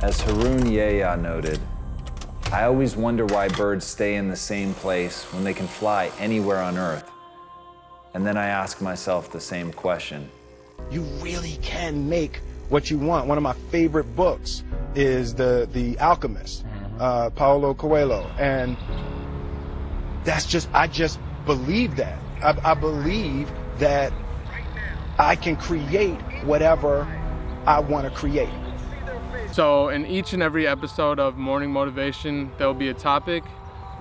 As Harun Yahya noted, I always wonder why birds stay in the same place when they can fly anywhere on Earth. And then I ask myself the same question. You really can make what you want. One of my favorite books is The Alchemist, Paulo Coelho. And that's just, I just believe that. I believe that I can create whatever I want to create. So in each and every episode of Morning Motivation, there'll be a topic.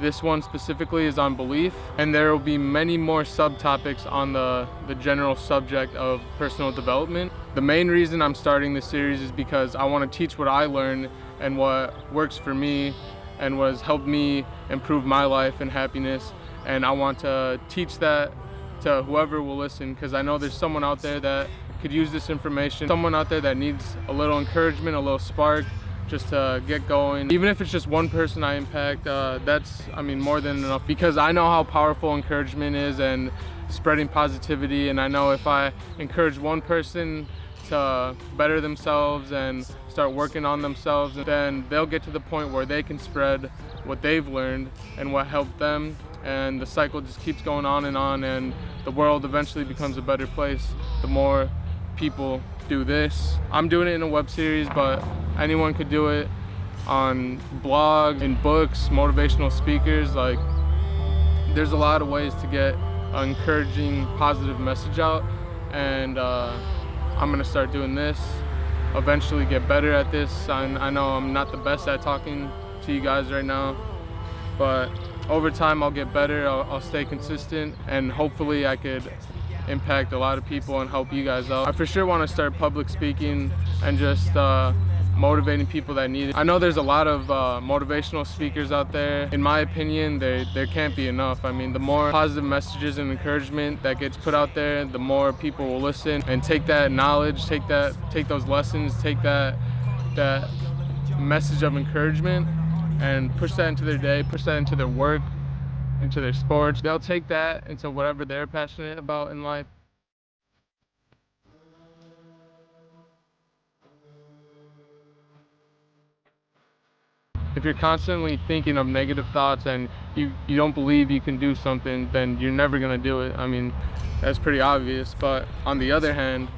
This one specifically is on belief, and there will be many more subtopics on the general subject of personal development. The main reason I'm starting this series is because I want to teach what I learned and what works for me and what has helped me improve my life and happiness. And I want to teach that to whoever will listen, because I know there's someone out there that could use this information, someone out there that needs a little encouragement, a little spark, just to get going. Even if it's just one person I impact, that's, I mean, more than enough, because I know how powerful encouragement is and spreading positivity. And I know if I encourage one person to better themselves and start working on themselves, then they'll get to the point where they can spread what they've learned and what helped them. And the cycle just keeps going on, and the world eventually becomes a better place the more people do this. I'm doing it in a web series, but anyone could do it on blogs, in books, motivational speakers. Like, there's a lot of ways to get an encouraging, positive message out. And I'm gonna start doing this, eventually get better at this. I know I'm not the best at talking to you guys right now, but over time I'll get better. I'll stay consistent, and hopefully I could impact a lot of people and help you guys out. I for sure want to start public speaking and just motivating people that need it. I know there's a lot of motivational speakers out there. In my opinion, there can't be enough. I mean, the more positive messages and encouragement that gets put out there, the more people will listen and take that knowledge, take those lessons, take that message of encouragement and push that into their day, push that into their work, into their sports. They'll take that into whatever they're passionate about in life. If you're constantly thinking of negative thoughts and you don't believe you can do something, then you're never gonna do it. I mean, that's pretty obvious. But on the other hand,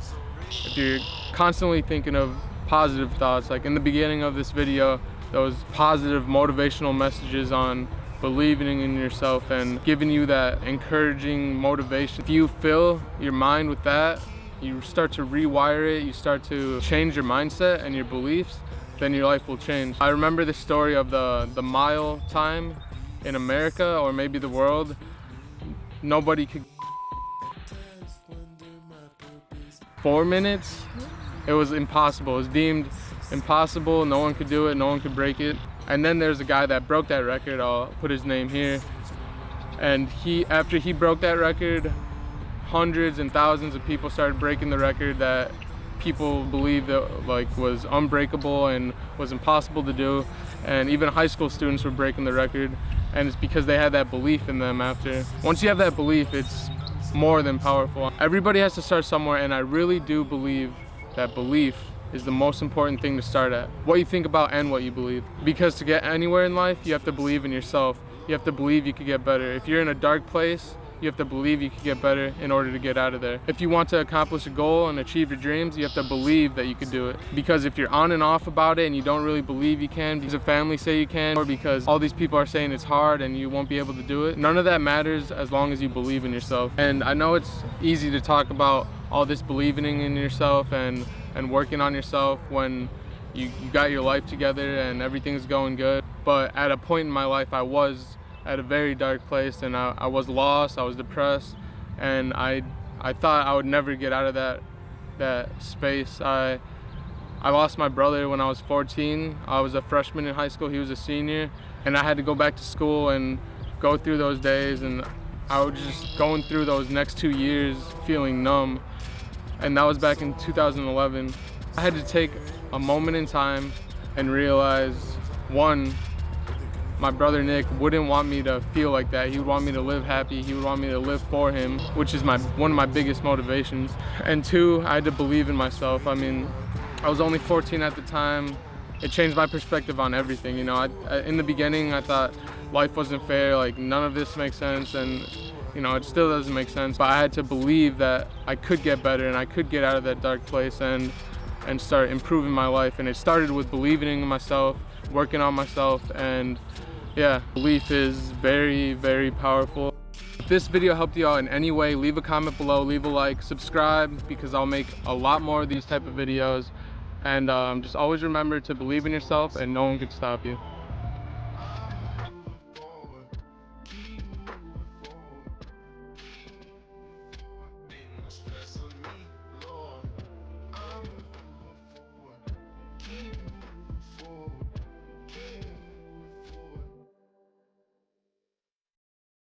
if you're constantly thinking of positive thoughts, like in the beginning of this video, those positive motivational messages on believing in yourself and giving you that encouraging motivation. If you fill your mind with that, you start to rewire it, you start to change your mindset and your beliefs, then your life will change. I remember the story of the mile time in America, or maybe the world. Nobody could 4 minutes. It was impossible. It was deemed impossible. No one could do it, no one could break it. And then there's a guy that broke that record. I'll put his name here. And after he broke that record, hundreds and thousands of people started breaking the record that people believed that was unbreakable and was impossible to do. And even high school students were breaking the record. And it's because they had that belief in them after. Once you have that belief, it's more than powerful. Everybody has to start somewhere, and I really do believe that belief is the most important thing to start at. What you think about and what you believe. Because to get anywhere in life, you have to believe in yourself. You have to believe you could get better. If you're in a dark place, you have to believe you could get better in order to get out of there. If you want to accomplish a goal and achieve your dreams, you have to believe that you could do it. Because if you're on and off about it and you don't really believe you can, because the family say you can, or because all these people are saying it's hard and you won't be able to do it, none of that matters as long as you believe in yourself. And I know it's easy to talk about all this believing in yourself and working on yourself when you got your life together and everything's going good. But at a point in my life, I was at a very dark place, and I was lost, I was depressed, and I thought I would never get out of that space. I lost my brother when I was 14. I was a freshman in high school, he was a senior, and I had to go back to school and go through those days, and I was just going through those next 2 years feeling numb. And that was back in 2011. I had to take a moment in time and realize, one, my brother Nick wouldn't want me to feel like that. He would want me to live happy. He would want me to live for him, which is one of my biggest motivations. And two, I had to believe in myself. I mean, I was only 14 at the time. it changed my perspective on everything. You know, in the beginning, I thought life wasn't fair, like none of this makes sense, and you know, it still doesn't make sense. But I had to believe that I could get better and I could get out of that dark place and start improving my life. And it started with believing in myself, working on myself, and yeah, belief is very, very powerful. If this video helped you out in any way, leave a comment below, leave a like, subscribe, because I'll make a lot more of these type of videos. And just always remember to believe in yourself and no one can stop you.